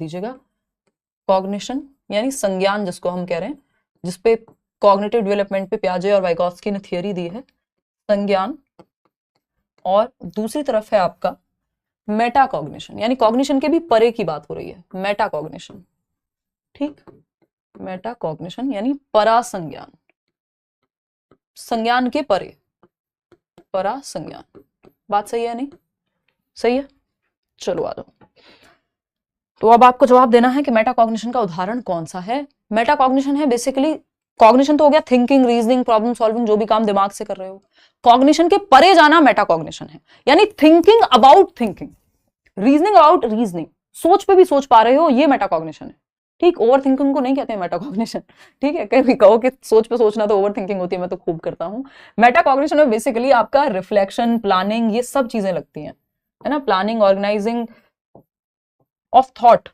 दीजिएगा। कॉग्निशन यानी संज्ञान जिसको हम कह रहे हैं, जिसपे कॉग्निटिव डेवलपमेंट पे पियाजे और वाइगोत्स्की ने थियरी दी है, संज्ञान। और दूसरी तरफ है आपका मेटा कॉग्निशन, यानी कॉग्निशन के भी परे की बात हो रही है, मेटा कॉग्निशन। ठीक, मेटा कॉग्निशन यानी परासंज्ञान, संज्ञान के परे, परासंज्ञान। बात सही है नहीं? सही है, चलो आ जाओ। तो अब आपको जवाब देना है कि मेटा कॉग्निशन का उदाहरण कौन सा है। मेटा कॉग्निशन है बेसिकली, कॉग्निशन तो हो गया थिंकिंग, रीजनिंग, प्रॉब्लम सॉल्विंग, जो भी काम दिमाग से कर रहे हो। कॉग्निशन के परे जाना मेटा कॉग्निशन है, यानी thinking about thinking, reasoning about reasoning, सोच पे भी सोच पा रहे हो, ये मेटा कॉग्निशन है। ठीक, ओवर थिंकिंग को नहीं कहते हैं मेटा कॉग्निशन। ठीक है, कभी कहो कि सोच पे सोचना तो ओवर थिंकिंग होती है, मैं तो खूब करता हूं। मेटा कॉग्निशन में बेसिकली आपका रिफ्लेक्शन, प्लानिंग, ये सब चीजें लगती हैं, है ना। प्लानिंग, ऑर्गेनाइजिंग ऑफ थॉट,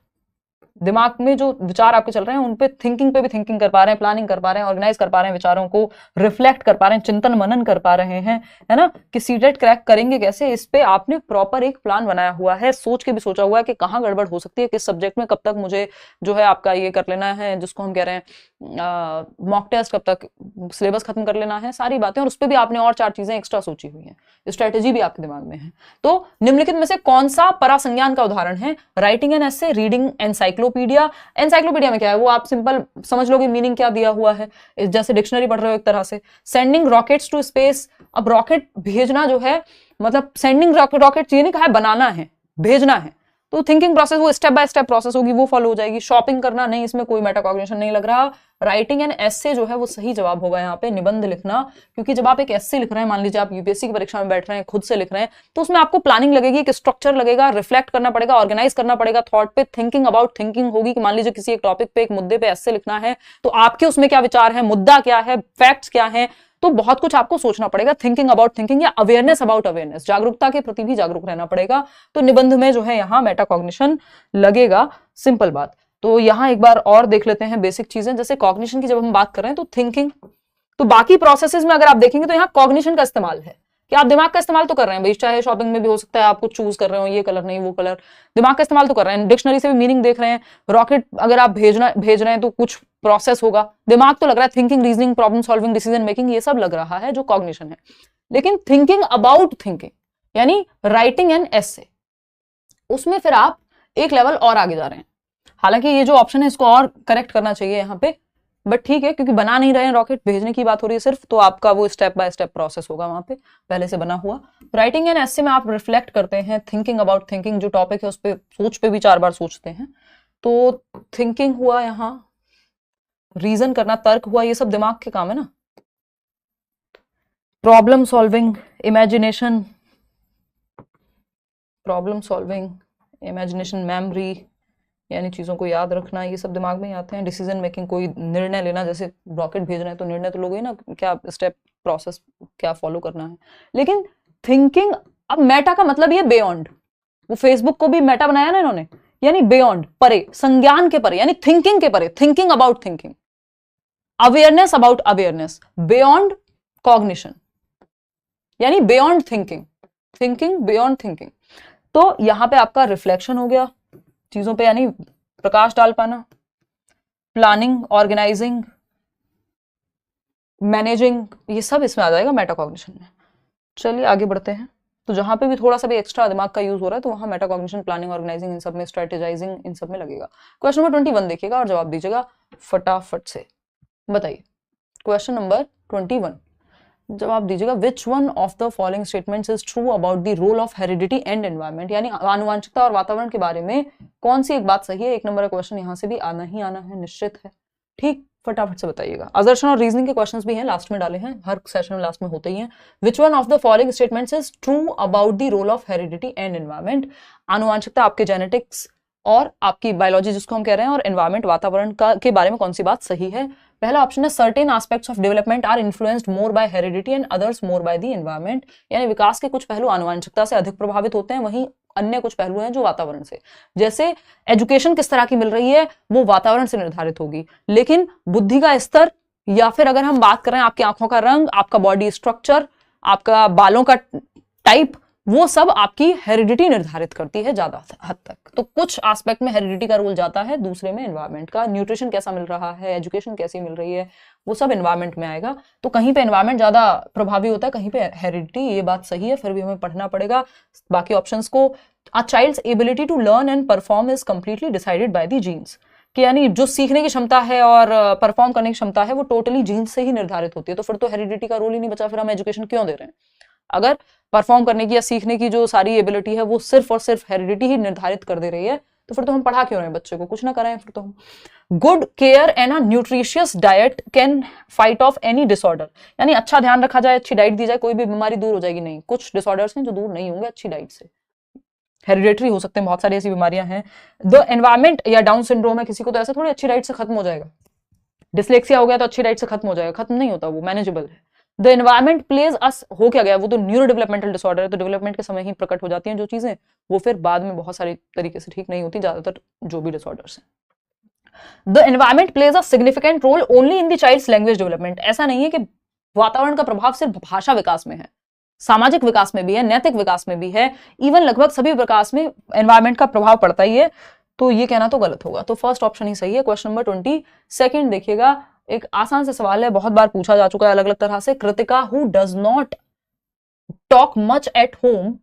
दिमाग में जो विचार आपके चल रहे हैं उन पे थिंकिंग पे भी थिंकिंग कर पा रहे हैं, प्लानिंग कर पा रहे हैं, ऑर्गेनाइज कर पा रहे हैं विचारों को, रिफ्लेक्ट कर पा रहे हैं, चिंतन मनन कर पा रहे हैं, है ना, कि सीटेट क्रैक करेंगे कैसे, इस पे आपने प्रॉपर एक प्लान बनाया हुआ है, सोच के भी सोचा हुआ है कि कहाँ गड़बड़ हो सकती है, किस सब्जेक्ट में कब तक मुझे जो है आपका ये कर लेना है, जिसको हम कह रहे हैं मॉक टेस्ट, कब तक सिलेबस खत्म कर लेना है, सारी बातें। और उस पर भी आपने और 4 चीजें एक्स्ट्रा सोची हुई है, स्ट्रेटेजी भी आपके दिमाग में है। तो निम्नलिखित में से कौन सा परासंज्ञान का उदाहरण है? Writing an essay, reading encyclopedia. Encyclopedia में क्या है वो आप सिंपल समझ लोगे, मीनिंग क्या दिया हुआ है, जैसे डिक्शनरी पढ़ रहे हो एक तरह से। सेंडिंग रॉकेट्स टू स्पेस, अब रॉकेट भेजना जो है, मतलब सेंडिंग रॉकेट ये नहीं कहा है बनाना है, भेजना है, तो थिंकिंग प्रोसेस वो स्टेप बाय स्टेप प्रोसेस होगी, वो फॉलो हो जाएगी। शॉपिंग करना नहीं, इसमें कोई मेटाकॉग्निशन नहीं लग रहा। राइटिंग एन एसे जो है वो सही जवाब होगा यहाँ पे, निबंध लिखना, क्योंकि जब आप एक एसे लिख रहे हैं, मान लीजिए आप यूपीएससी की परीक्षा में बैठ रहे हैं, खुद से लिख रहे हैं, तो उसमें आपको प्लानिंग लगेगी, एक स्ट्रक्चर लगेगा, रिफ्लेक्ट करना पड़ेगा, ऑर्गेनाइज करना पड़ेगा थॉट पे, थिंकिंग अबाउट थिंकिंग होगी कि मान लीजिए किसी एक टॉपिक पे, एक मुद्दे पे एसे लिखना है, तो आपके उसमें क्या विचार है, मुद्दा क्या है, फैक्ट्स क्या है, तो बहुत कुछ आपको सोचना पड़ेगा। थिंकिंग अबाउट थिंकिंग या अवेयरनेस अबाउट अवेयरनेस, जागरूकता के प्रति भी जागरूक रहना पड़ेगा। तो निबंध में जो है यहाँ मेटाकॉग्निशन लगेगा, सिंपल बात। तो यहाँ एक बार और देख लेते हैं बेसिक चीजें, जैसे कॉग्निशन की जब हम बात कर रहे हैं तो थिंकिंग, तो बाकी प्रोसेसेस में अगर आप देखेंगे तो यहाँ कॉग्निशन का इस्तेमाल है कि आप दिमाग का इस्तेमाल तो कर रहे हैं भाई, चाहे शॉपिंग में भी हो सकता है आप कुछ चूज कर रहे हो, ये कलर नहीं वो कलर, दिमाग का इस्तेमाल तो कर रहे हैं, डिक्शनरी से भी मीनिंग देख रहे हैं, रॉकेट अगर आप भेज रहे हैं तो कुछ प्रोसेस होगा, दिमाग तो लग रहा है, thinking, reasoning, problem solving, decision making, ये सब लग रहा है जो कॉग्निशन है। लेकिन थिंकिंग अबाउट थिंकिंग यानी राइटिंग एन एसे, उसमें फिर आप एक लेवल और आगे जा रहे हैं। हालांकि ये जो ऑप्शन है इसको और करेक्ट करना चाहिए यहाँ पे, बट ठीक है, क्योंकि बना नहीं रहे हैं, रॉकेट भेजने की बात हो रही है सिर्फ, तो आपका वो स्टेप बाय स्टेप प्रोसेस होगा वहां पे पहले से बना हुआ। राइटिंग एन एसे में आप रिफ्लेक्ट करते हैं, थिंकिंग अबाउट थिंकिंग, जो टॉपिक है उस पर सोच पे भी 4 बार सोचते हैं, तो थिंकिंग हुआ यहाँ, रीजन करना, तर्क हुआ, ये सब दिमाग के काम है ना। Problem solving, imagination, problem solving, imagination, memory यानी चीजों को याद रखना, ये सब दिमाग में ही आते हैं। डिसीजन मेकिंग, कोई निर्णय लेना, जैसे रॉकेट भेज रहे हैं तो निर्णय तो लोगे ना, क्या स्टेप प्रोसेस क्या फॉलो करना है। लेकिन थिंकिंग, अब मेटा का मतलब ये बियॉन्ड, वो फेसबुक को भी मेटा बनाया ना इन्होंने, यानी बियॉन्ड, परे, संज्ञान के परे, यानी थिंकिंग के परे, thinking about thinking, awareness about awareness, beyond cognition यानी beyond thinking, thinking beyond thinking. तो यहां पे आपका रिफ्लेक्शन हो गया चीजों पे, यानी प्रकाश डाल पाना, प्लानिंग, ऑर्गेनाइजिंग, मैनेजिंग, ये सब इसमें आ जाएगा मेटाकॉग्निशन में। चलिए आगे बढ़ते हैं। तो जहां पे भी थोड़ा सा भी एक्स्ट्रा दिमाग का यूज हो रहा है तो वहां मेटाकॉग्निशन, प्लानिंग, ऑर्गेनाइजिंग, इन सब में, स्ट्रेटेजाइजिंग, इन सब में लगेगा। क्वेश्चन नंबर 21 देखिएगा और जवाब दीजिएगा फटाफट से। बताइए क्वेश्चन नंबर 21, जवाब दीजिएगा। Which one of the following statements is true about the role of heredity and environment, यानी आनुवांशिकता और वातावरण के बारे में कौन सी एक बात सही है। 1 नंबर का क्वेश्चन यहाँ से भी आना ही आना है, निश्चित है। ठीक, फटाफट से बताइएगा। असर्शन और रीजनिंग के क्वेश्चंस भी हैं, लास्ट में डाले हैं, हर सेशन में लास्ट में होते ही हैं। Which one of the following statements is true about the role of heredity and environment, आनुवांशिकता, आपके जेनेटिक्स और आपकी बायोलॉजी जिसको हम कह रहे हैं, और एनवायरमेंट, वातावरण का के बारे में कौन सी बात सही है। पहला ऑप्शन है certain aspects of development are influenced more by heredity and others more by the environment, यानी विकास के कुछ पहलू आनुवांशिकता से अधिक प्रभावित होते हैं, वहीं अन्य कुछ पहलू हैं जो वातावरण से, जैसे एजुकेशन किस तरह की मिल रही है वो वातावरण से निर्धारित होगी, लेकिन बुद्धि का स्तर, या फिर अगर हम बात कर रहे हैं आपकी आंखों का रंग, आपका बॉडी स्ट्रक्चर, आपका बालों का टाइप, वो सब आपकी हेरिडिटी निर्धारित करती है ज्यादा हद तक। तो कुछ एस्पेक्ट में हेरिडिटी का रोल जाता है, दूसरे में एनवायरनमेंट का। न्यूट्रिशन कैसा मिल रहा है, एजुकेशन कैसी मिल रही है, वो सब एनवायरनमेंट में आएगा। तो कहीं पे एनवायरनमेंट ज्यादा प्रभावी होता है, कहीं पे हेरिडिटी। ये बात सही है, फिर भी हमें पढ़ना पड़ेगा बाकी ऑप्शंस को। A child's ability to learn and perform is completely decided by the genes, कि यानी जो सीखने की क्षमता है और परफॉर्म करने की क्षमता है वो टोटली जीन्स से ही निर्धारित होती है। तो फिर तो हेरिडिटी का रोल ही नहीं बचा, फिर हम एजुकेशन क्यों दे रहे हैं? अगर परफॉर्म करने की या सीखने की जो सारी एबिलिटी है वो सिर्फ और सिर्फ हेरिडिटी ही निर्धारित कर दे रही है, तो फिर तो हम पढ़ा क्यों रहे हैं बच्चे को? कुछ ना कराएं फिर तो हम। Good care and a nutritious diet can fight of any disorder, यानी अच्छा ध्यान रखा जाए, अच्छी डाइट दी जाए, कोई भी बीमारी दूर हो जाएगी? नहीं, कुछ डिसऑर्डर्स हैं जो दूर नहीं होंगे अच्छी डाइट से। हेरिडेटरी हो सकते हैं, बहुत सारी ऐसी बीमारियां हैं। द एनवायरमेंट या डाउन सिंड्रोम है किसी को, तो ऐसा थोड़ी अच्छी डाइट से खत्म हो जाएगा। डिसलेक्सिया हो गया तो अच्छी डाइट से खत्म हो जाएगा? खत्म नहीं होता, वो मैनेजेबल है। द एनवायरमेंट प्लेज अस, हो क्या गया, वो तो न्यूरो डेवलपमेंटल डिसऑर्डर है, तो डेवलपमेंट के समय ही प्रकट हो जाती हैं जो चीजें, वो फिर बाद में बहुत सारी तरीके से ठीक नहीं होती, ज्यादातर जो भी डिसऑर्डर्स हैं। The environment plays a significant role only in the child's language development, ऐसा नहीं है कि वातावरण का प्रभाव सिर्फ भाषा विकास में है, सामाजिक विकास में भी है, नैतिक विकास में भी है, इवन लगभग सभी विकास में एनवायरमेंट का प्रभाव पड़ता ही है। तो ये कहना तो गलत होगा, तो फर्स्ट ऑप्शन ही सही है। क्वेश्चन नंबर 22 देखिएगा, एक आसान से सवाल है, बहुत बार पूछा जा चुका है अलग अलग तरह से। Kritika who does not talk much at home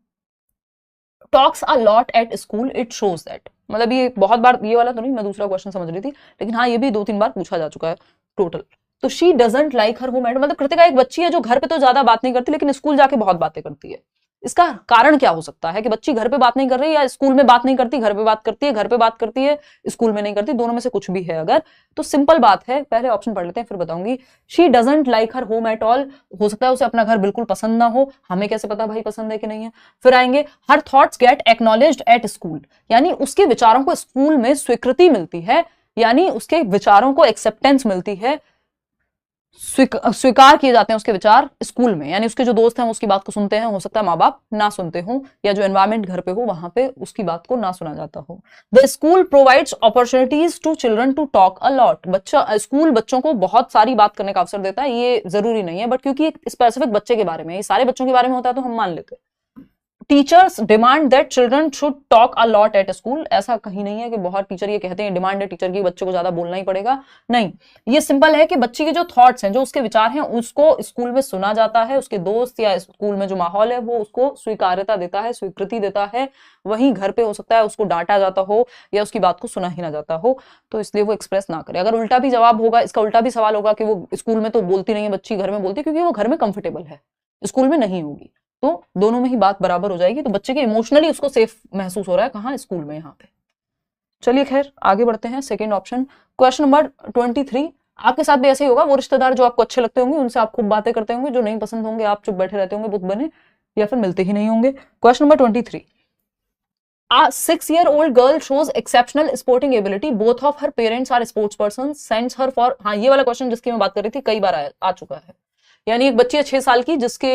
talks a lot at school, it shows that. मतलब ये बहुत बार, ये वाला तो नहीं, मैं दूसरा क्वेश्चन समझ रही थी, लेकिन हाँ ये भी 2-3 बार पूछा जा चुका है टोटल। तो she doesn't like her home, मतलब कृतिका एक बच्ची है जो घर पे तो ज्यादा बात नहीं करती, लेकिन स्कूल जाके बहुत बातें करती है। इसका कारण क्या हो सकता है कि बच्ची घर पे बात नहीं कर रही, या स्कूल में बात नहीं करती, घर पे बात करती है, घर पे बात करती है, स्कूल में नहीं करती, दोनों में से कुछ भी है अगर, तो सिंपल बात है, पहले ऑप्शन पढ़ लेते हैं फिर बताऊंगी। She doesn't like her home at all, हो सकता है उसे अपना घर बिल्कुल पसंद ना हो, हमें कैसे पता भाई पसंद है कि नहीं है। फिर आएंगे her thoughts get acknowledged at school, यानी उसके विचारों को स्कूल में स्वीकृति मिलती है, यानी उसके विचारों को एक्सेप्टेंस मिलती है, स्वीकार किए जाते हैं उसके विचार स्कूल में, यानी उसके जो दोस्त हैं उसकी बात को सुनते हैं, हो सकता है माँ बाप ना सुनते हो, या जो एनवायरमेंट घर पे हो वहां पे उसकी बात को ना सुना जाता हो। The school provides opportunities to children to talk a lot, school बच्चों को बहुत सारी बात करने का अवसर देता है, ये जरूरी नहीं है, बट क्योंकि एक स्पेसिफिक बच्चे के बारे में, ये सारे बच्चों के बारे में होता है तो हम मान लेते हैं। Teachers demand that children should talk a lot at school, ऐसा कहीं नहीं है कि बहुत टीचर ये कहते हैं, डिमांड है टीचर की बच्चे को ज्यादा बोलना ही पड़ेगा, नहीं, ये सिंपल है कि बच्चे के जो थॉट्स हैं, जो उसके विचार हैं, उसको स्कूल में सुना जाता है, उसके दोस्त या स्कूल में जो माहौल है वो उसको स्वीकार्यता देता है, स्वीकृति देता है। वहीं घर पे हो सकता है उसको डांटा जाता हो या उसकी बात को सुना ही ना जाता हो, तो इसलिए वो एक्सप्रेस ना करे। अगर उल्टा भी जवाब होगा, इसका उल्टा भी सवाल होगा कि वो स्कूल में तो बोलती नहीं है बच्ची, घर में बोलती है, क्योंकि वो घर में कंफर्टेबल है, स्कूल में नहीं होगी, तो दोनों में ही बात बराबर हो जाएगी। तो बच्चे के इमोशनली उसको सेफ महसूस हो रहा है कहाँ, स्कूल में, यहाँ पे। चलिए खैर आगे बढ़ते हैं, सेकंड ऑप्शन। क्वेश्चन नंबर 23, आपके साथ भी ऐसे ही होगा, वो रिश्तेदार जो आपको अच्छे लगते होंगे उनसे आप खूब बातें करते होंगे, जो नहीं पसंद होंगे आप चुप बैठे रहते होंगे, बुत बने, या फिर मिलते ही नहीं होंगे। Question number 23, A 6-year-old girl shows exceptional sporting ability. Both of her parents are sports persons. Sends her for, हाँ ये वाला क्वेश्चन जिसकी मैं बात कर रही थी कई बार आ चुका है, यानी एक बच्ची है 6 साल की जिसके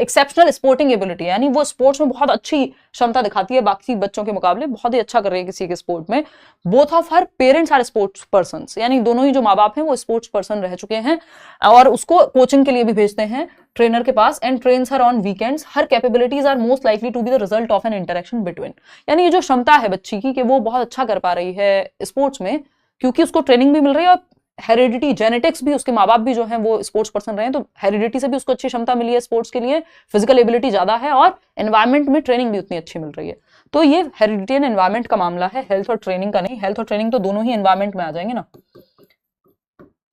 एक्सेप्शनल स्पोर्टिंग एबिलिटी, यानी वो स्पोर्ट्स में बहुत अच्छी क्षमता दिखाती है, बाकी बच्चों के मुकाबले बहुत ही अच्छा कर रही है किसी के स्पोर्ट में। Both of her parents are sports person, यानी दोनों ही जो माँ बाप हैं वो स्पोर्ट्स पर्सन रह चुके हैं और उसको कोचिंग के लिए भी भेजते हैं ट्रेनर के पास, and trains her on weekends. Her capabilities are most likely to be the result of an interaction between, यानी ये जो क्षमता है बच्ची की कि वो बहुत अच्छा कर पा रही है स्पोर्ट्स में, क्योंकि उसको ट्रेनिंग भी मिल रही है और हेरिडिटी, जेनेटिक्स भी, उसके माँ बाप भी जो हैं वो स्पोर्ट्स पर्सन रहे हैं, तो हेरिडिटी से भी उसको अच्छी क्षमता मिली है स्पोर्ट्स के लिए, फिजिकल एबिलिटी ज्यादा है और एनवायरमेंट में ट्रेनिंग भी उतनी अच्छी मिल रही है। तो ये हेरिडिटी एंड एनवायरमेंट का मामला है, हेल्थ और ट्रेनिंग का नहीं। हेल्थ और ट्रेनिंग तो दोनों ही एनवायरमेंट में आ जाएंगे ना,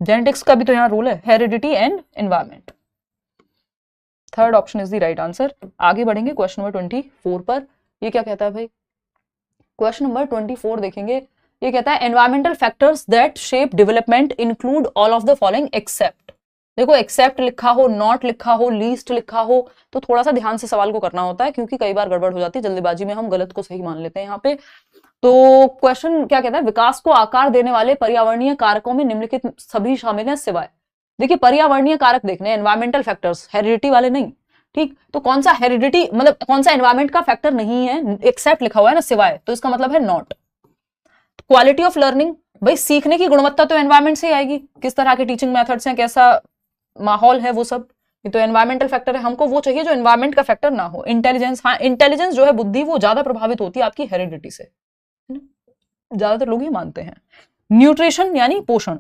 जेनेटिक्स का भी तो यहाँ रोल है, heredity and environment. Third option is the right answer. आगे बढ़ेंगे क्वेश्चन नंबर 24 पर, ये क्या कहता है भाई। क्वेश्चन नंबर 24 देखेंगे, ये कहता है environmental factors that shape development include all of the following except. देखो एक्सेप्ट लिखा हो, नॉट लिखा हो, लीस्ट लिखा हो, तो थोड़ा सा ध्यान से सवाल को करना होता है, क्योंकि कई बार गड़बड़ हो जाती है, जल्दीबाजी में हम गलत को सही मान लेते हैं यहाँ पे। तो क्वेश्चन क्या कहता है, विकास को आकार देने वाले पर्यावरणीय कारकों में निम्नलिखित सभी शामिल हैं सिवाय। देखिए पर्यावरणीय कारक देखने, एनवायरमेंटल फैक्टर्स, हेरिडिटी वाले नहीं, ठीक। तो कौन सा हेरिडिटी मतलब कौन सा एनवायरमेंट का फैक्टर नहीं है, एक्सेप्ट लिखा हुआ है ना सिवाय, तो इसका मतलब है नॉट। क्वालिटी ऑफ लर्निंग, भाई सीखने की गुणवत्ता तो एनवायरमेंट से ही आएगी, किस तरह के टीचिंग मेथड्स हैं, कैसा माहौल है, वो सब ये तो एनवायरमेंटल फैक्टर है, हमको वो चाहिए जो एनवायरमेंट का फैक्टर ना हो। इंटेलिजेंस, हाँ इंटेलिजेंस जो है, बुद्धि, वो ज्यादा प्रभावित होती है आपकी हेरिडिटी से, ज्यादातर लोग ये मानते हैं। न्यूट्रिशन यानी पोषण,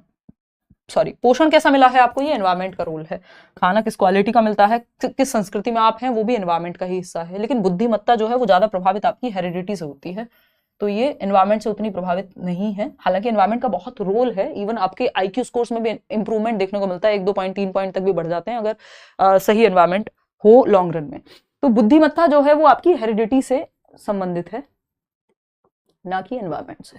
सॉरी पोषण कैसा मिला है आपको, ये एनवायरमेंट का रोल है। खाना किस क्वालिटी का मिलता है, किस संस्कृति में आप हैं, वो भी एनवायरमेंट का ही हिस्सा है। लेकिन बुद्धिमत्ता जो है वो ज्यादा प्रभावित आपकी हेरिडिटी से होती है, तो ये एनवायरमेंट से उतनी प्रभावित नहीं है। हालांकि एनवायरमेंट का बहुत रोल है, इवन आपके आईक्यू स्कोर्स में भी इंप्रूवमेंट देखने को मिलता है, 1-2 पॉइंट 3 पॉइंट तक भी बढ़ जाते हैं अगर सही एनवायरमेंट हो लॉन्ग रन में। तो बुद्धिमत्ता जो है वो आपकी हेरिडिटी से संबंधित है, ना कि एनवायरमेंट से।